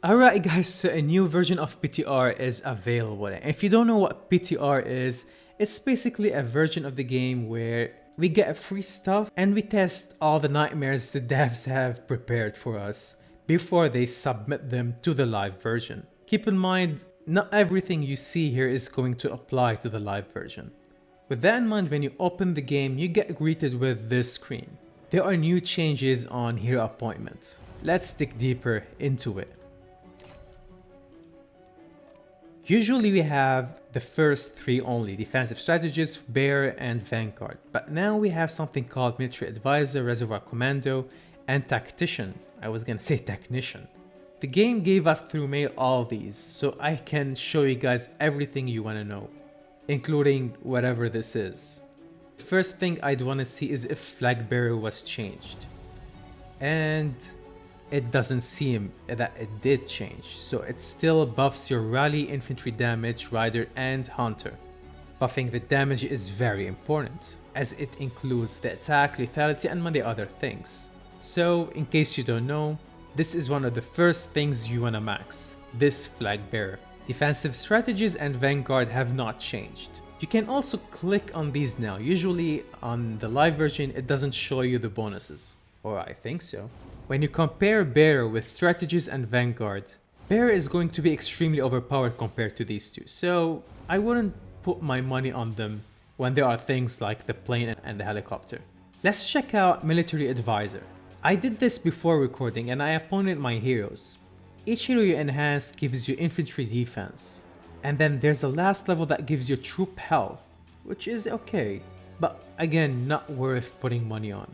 Alright guys, so a new version of PTR is available. And if you don't know what PTR is, it's basically a version of the game where we get free stuff and we test all the nightmares the devs have prepared for us before they submit them to the live version. Keep in mind, not everything you see here is going to apply to the live version. With that in mind, when you open the game, you get greeted with this screen. There are new changes on hero appointment. Let's dig deeper into it. Usually we have the first three only, defensive strategist, bear, and vanguard. But now we have something called military advisor, reservoir commando, and tactician. I was gonna say technician. The game gave us through mail all these, so I can show you guys everything you wanna know, including whatever this is. The first thing I'd wanna see is if flag bearer was changed. And it doesn't seem that it did change, so it still buffs your rally, infantry damage, rider, and hunter. Buffing the damage is very important, as it includes the attack, lethality, and many other things. So, in case you don't know, this is one of the first things you wanna max, this flag bearer. Defensive strategies and vanguard have not changed. You can also click on these now. Usually on the live version it doesn't show you the bonuses, or I think so. When you compare bearer with strategies and vanguard, bearer is going to be extremely overpowered compared to these two, so I wouldn't put my money on them when there are things like the plane and the helicopter. Let's check out military advisor. I did this before recording and I appointed my heroes. Each hero you enhance gives you infantry defense, and then there's the last level that gives you troop health, which is okay, but again not worth putting money on.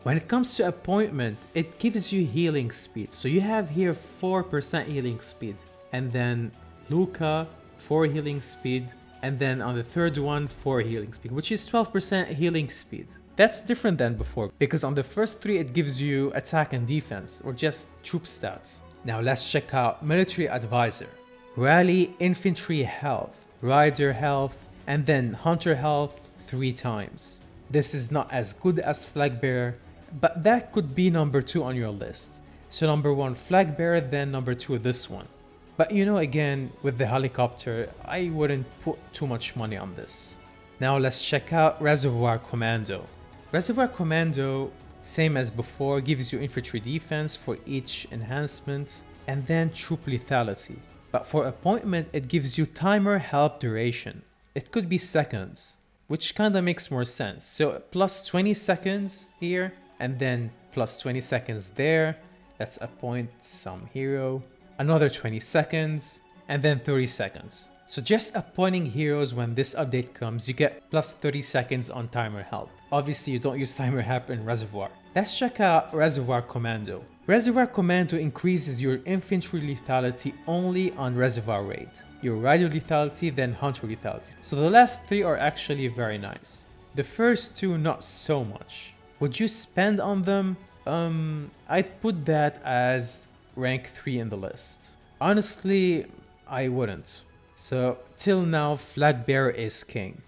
When it comes to appointment, it gives you healing speed. So you have here 4% healing speed, and then Luca 4 healing speed, and then on the third one 4 healing speed, which is 12% healing speed. That's different than before, because on the first 3 it gives you attack and defense, or just troop stats. Now let's check out military advisor. Rally, infantry health, rider health, and then hunter health 3 times. This is not as good as flag bearer, but that could be number 2 on your list. So number 1 flag bearer, then number 2 this one. But you know, again, with the helicopter, I wouldn't put too much money on this. Now let's check out Reservoir Commando. Reservoir Commando, same as before, gives you infantry defense for each enhancement, and then troop lethality. But for appointment, it gives you timer help duration. It could be seconds, which kinda makes more sense. So plus 20 seconds here, and then plus 20 seconds there. Let's appoint some hero. Another 20 seconds, and then 30 seconds. So just appointing heroes when this update comes, you get plus 30 seconds on timer help. Obviously you don't use timer help in Reservoir. Let's check out Reservoir Commando. Reservoir Commando increases your infantry lethality only on Reservoir raid, your rider lethality, then hunter lethality. So the last 3 are actually very nice. The first 2 not so much. Would you spend on them? I'd put that as rank 3 in the list. Honestly, I wouldn't. So till now, flag bearer is king.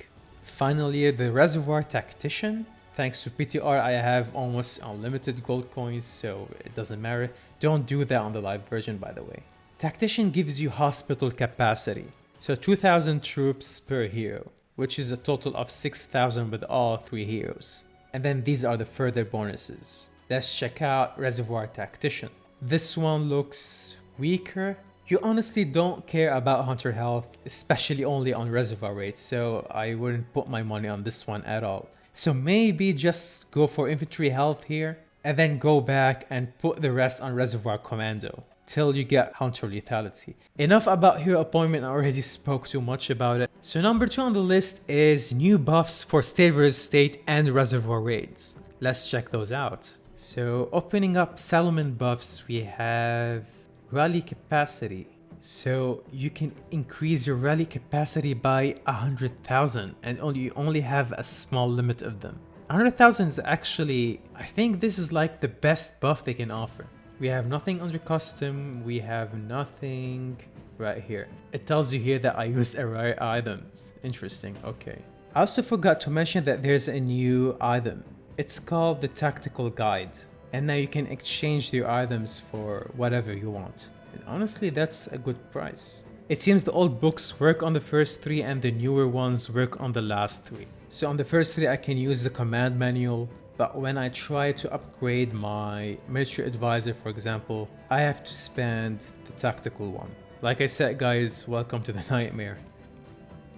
Finally, the Reservoir Tactician. Thanks to PTR, I have almost unlimited gold coins, so it doesn't matter. Don't do that on the live version, by the way. Tactician gives you hospital capacity, so 2000 troops per hero, which is a total of 6000 with all 3 heroes. And then these are the further bonuses. Let's check out Reservoir Tactician. This one looks weaker. You honestly don't care about hunter health, especially only on Reservoir rates, so I wouldn't put my money on this one at all. So maybe just go for infantry health here, and then go back and put the rest on Reservoir Commando till you get hunter lethality. Enough about hero appointment, I already spoke too much about it. So number 2 on the list is new buffs for State vs State and Reservoir raids. Let's check those out. So opening up Salomon buffs, we have rally capacity. So you can increase your rally capacity by 100,000 and you only have a small limit of them. 100,000 is actually, I think this is like the best buff they can offer. We have nothing under custom, we have nothing right here. It tells you here that I use rare items. Interesting, okay. I also forgot to mention that there's a new item. It's called the Tactical Guide. And now you can exchange your items for whatever you want. And honestly, that's a good price. It seems the old books work on the first 3 and the newer ones work on the last 3. So on the first 3 I can use the command manual, but when I try to upgrade my military advisor, for example, I have to spend the tactical one. Like I said guys, welcome to the nightmare.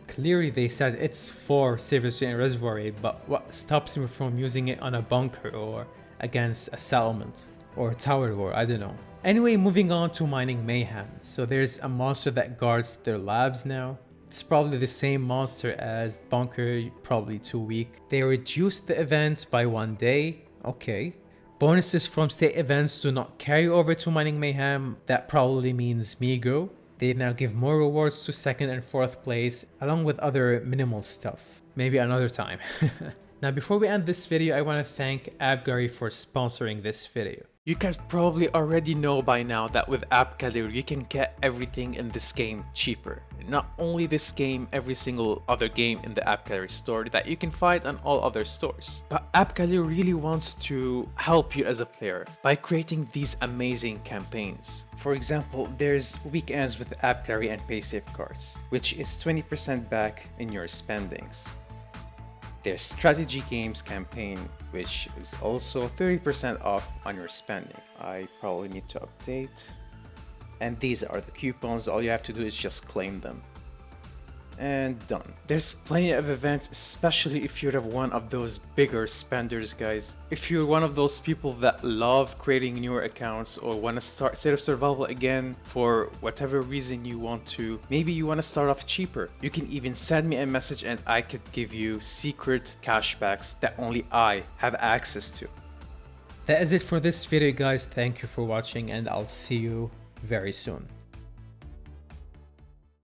Clearly they said it's for Civilization and Reservoir Raid, but what stops me from using it on a bunker or against a settlement or tower war, I don't know. Anyway, moving on to Mining Mayhem. So there's a monster that guards their labs now. It's probably the same monster as Bunker, probably too weak. They reduced the event by 1 day, okay. Bonuses from state events do not carry over to Mining Mayhem, that probably means Migo. They now give more rewards to 2nd and 4th place, along with other minimal stuff. Maybe another time. Now before we end this video, I want to thank AppGallery for sponsoring this video. You guys probably already know by now that with AppGallery you can get everything in this game cheaper. Not only this game, every single other game in the AppGallery store that you can find on all other stores. But AppGallery really wants to help you as a player by creating these amazing campaigns. For example, there's weekends with AppGallery and PaySafe cards, which is 20% back in your spendings. There's strategy games campaign, which is also 30% off on your spending. I probably need to update. And these are the coupons, all you have to do is just claim them. And done. There's plenty of events, especially if you're one of those bigger spenders, guys. If you're one of those people that love creating newer accounts or want to start State of Survival again for whatever reason you want to, maybe you want to start off cheaper, you can even send me a message and I could give you secret cashbacks that only I have access to. That is it for this video, guys. Thank you for watching and I'll see you very soon.